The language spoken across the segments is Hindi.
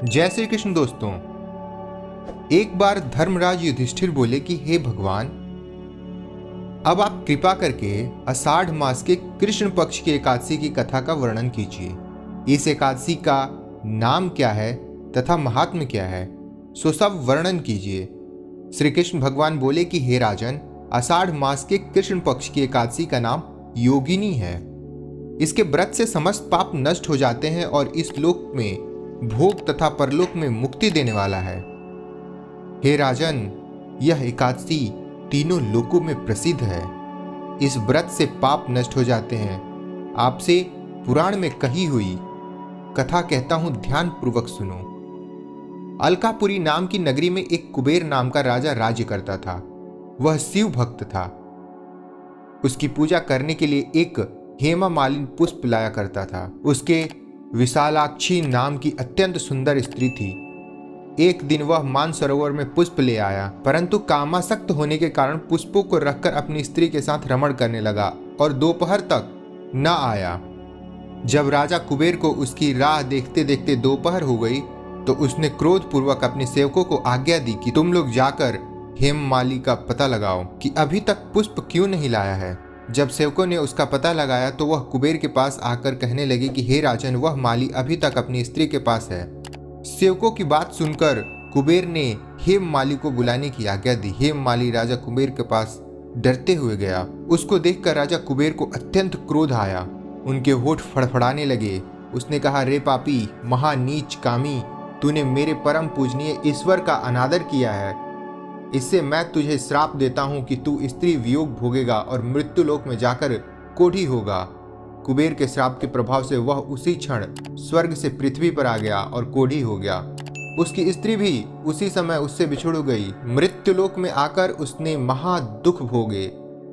जय श्री कृष्ण दोस्तों। एक बार धर्मराज युधिष्ठिर बोले कि हे भगवान, अब आप कृपा करके आषाढ़ मास के कृष्ण पक्ष की एकादशी की कथा का वर्णन कीजिए। इस एकादशी का नाम क्या है तथा महात्म्य क्या है, सो सब वर्णन कीजिए। श्री कृष्ण भगवान बोले कि हे राजन, आषाढ़ मास के कृष्ण पक्ष की एकादशी का नाम योगिनी है। इसके व्रत से समस्त पाप नष्ट हो जाते हैं और इस लोक में भोग तथा परलोक में मुक्ति देने वाला है। हे राजन, यह एकादशी तीनों लोकों में प्रसिद्ध है। इस व्रत से पाप नष्ट हो जाते हैं। आपसे पुराण में कही हुई कथा कहता हूं, ध्यान पूर्वक सुनो। अलकापुरी नाम की नगरी में एक कुबेर नाम का राजा राज्य करता था। वह शिव भक्त था। उसकी पूजा करने के लिए एक हेमा मालिनी पुष्प लाया करता था। उसके विशालाक्षी नाम की अत्यंत सुंदर स्त्री थी। एक दिन वह मानसरोवर में पुष्प ले आया, परंतु कामासक्त होने के कारण पुष्पों को रखकर अपनी स्त्री के साथ रमण करने लगा और दोपहर तक न आया। जब राजा कुबेर को उसकी राह देखते देखते दोपहर हो गई तो उसने क्रोधपूर्वक अपने सेवकों को आज्ञा दी कि तुम लोग जाकर हेममाली का पता लगाओ कि अभी तक पुष्प क्यों नहीं लाया है। जब सेवकों ने उसका पता लगाया तो वह कुबेर के पास आकर कहने लगे कि हे राजन, वह माली अभी तक अपनी स्त्री के पास है। सेवकों की बात सुनकर कुबेर ने हेममाली को बुलाने की आज्ञा दी। हेममाली राजा कुबेर के पास डरते हुए गया। उसको देखकर राजा कुबेर को अत्यंत क्रोध आया। उनके होठ फड़फड़ाने लगे। उसने कहा, रे पापी, महानीच कामी, तूने मेरे परम पूजनीय ईश्वर का अनादर किया है। इससे मैं तुझे श्राप देता हूं कि तू स्त्री वियोग भोगेगा और मृत्यु लोक में जाकर कोढ़ी होगा। कुबेर के श्राप के प्रभाव से वह उसी क्षण स्वर्ग से पृथ्वी पर आ गया और कोढ़ी हो गया। उसकी स्त्री भी उसी समय उससे बिछुड़ गई। मृत्यु लोक में आकर उसने महा दुख भोगे,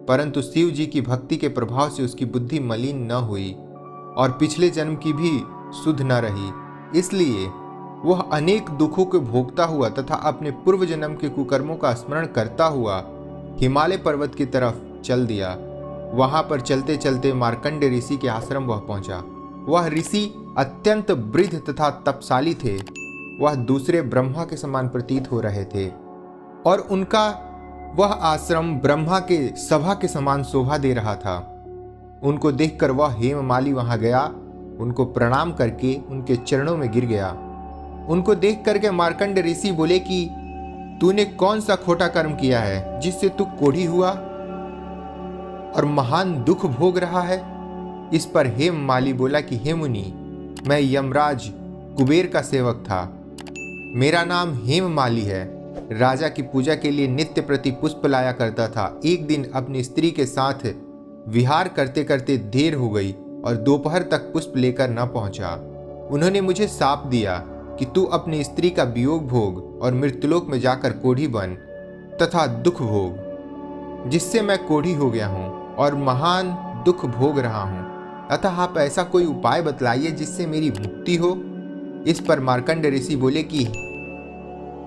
परंतु शिव जी की भक्ति के प्रभाव से उसकी बुद्धि मलिन न हुई और पिछले जन्म की भी शुद्ध न रही। इसलिए वह अनेक दुखों को भोगता हुआ तथा अपने पूर्व जन्म के कुकर्मों का स्मरण करता हुआ हिमालय पर्वत की तरफ चल दिया। वहां पर चलते चलते मार्कंड ऋषि के आश्रम वह पहुंचा। वह ऋषि अत्यंत वृद्ध तथा तपशाली थे। वह दूसरे ब्रह्मा के समान प्रतीत हो रहे थे और उनका वह आश्रम ब्रह्मा के सभा के समान शोभा दे रहा था। उनको देखकर वह हेममाली वहां गया, उनको प्रणाम करके उनके चरणों में गिर गया। उनको देख करके मार्कंड ऋषि बोले कि तूने कौन सा खोटा कर्म किया है जिससे तू कोढ़ी हुआ और महान दुख भोग रहा है। इस पर हेममाली बोला कि हे मुनि, मैं यमराज कुबेर का सेवक था। मेरा नाम हेममाली है। राजा की पूजा के लिए नित्य प्रति पुष्प लाया करता था। एक दिन अपनी स्त्री के साथ विहार करते करते देर हो गई और दोपहर तक पुष्प लेकर न पहुंचा। उन्होंने मुझे शाप दिया कि तू अपनी स्त्री का वियोग भोग और मृत्युलोक में जाकर कोढ़ी बन तथा दुख भोग, जिससे मैं कोढ़ी हो गया हूं और महान दुख भोग रहा हूं। अतः आप ऐसा कोई उपाय बतलाइए जिससे मेरी मुक्ति हो। इस पर मार्कंड ऋषि बोले कि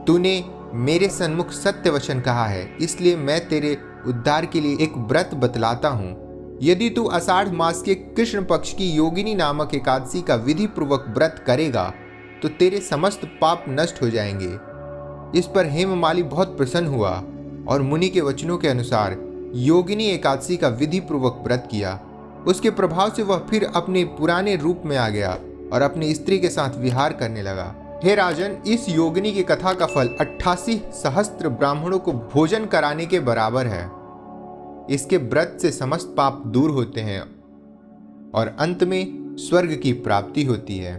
तूने मेरे सन्मुख सत्य वचन कहा है, इसलिए मैं तेरे उद्धार के लिए एक व्रत बतलाता हूं। यदि तू आषाढ़ मास के कृष्ण पक्ष की योगिनी नामक एकादशी का विधि पूर्वक व्रत करेगा तो तेरे समस्त पाप नष्ट हो जाएंगे। इस पर हेममाली बहुत प्रसन्न हुआ और मुनि के वचनों के अनुसार योगिनी एकादशी का विधि पूर्वक व्रत किया। उसके प्रभाव से वह फिर अपने पुराने रूप में आ गया और अपनी स्त्री के साथ विहार करने लगा। हे राजन, इस योगिनी की कथा का फल 88 सहस्त्र ब्राह्मणों को भोजन कराने के बराबर है। इसके व्रत से समस्त पाप दूर होते हैं और अंत में स्वर्ग की प्राप्ति होती है।